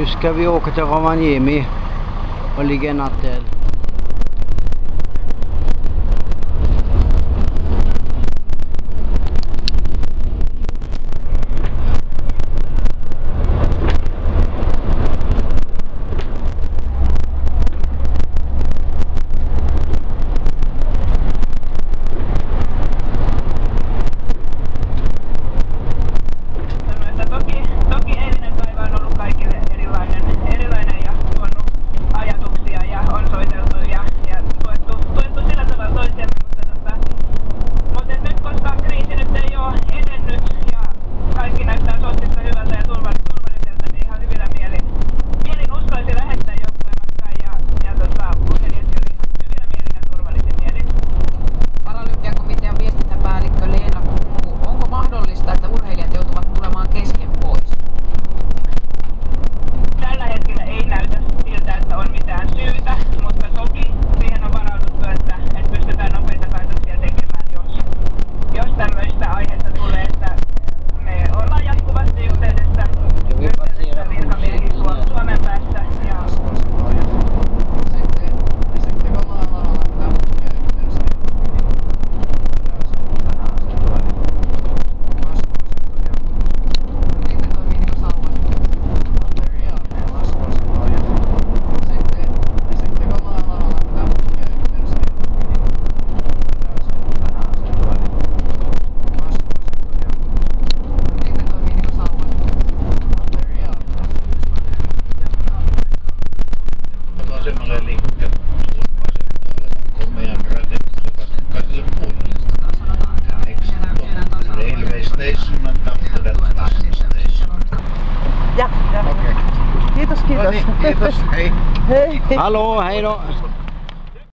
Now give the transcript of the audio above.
ska vi åka till Rovaniemi och ligga en natt där. Toki eilinen päivä on ollut kaikille erilainen ja tuonut ajatuksia ja on soiteltu ja tuettu sillä tavalla toisiamme, mutta nyt koska kriisi nyt ei ole edennyt ja kaikki näyttää Sotsissa hyvältä ja turvalliselta, niin ihan mielin uskoisin lähettää joukkojen matkaan ja urheilijat oli hyvillä mielin ja turvallisin mielin. Paralympiakomitean viestintäpäällikkö Leena Kummu, onko mahdollista, että urheilijat joutuvat tulemaan kesken pois? Tällä hetkellä ei näytä siltä, että on mitään syytä, mutta toki siihen on varauduttu, että pystytään nopeita päätöksiä tekemään, jos tämmöistä aihetta tulee, että me ollaan jatkuvasti yhteydessä virkamiehiin Suomen päässä. Vasemmalle liikkeelle komean rakennuksen vastakkaiselle puolelle. Next stop, railway station and after that bus station. Ja. Okei. Kiitos. No niin, kiitos. Hei. Hallå, hej då!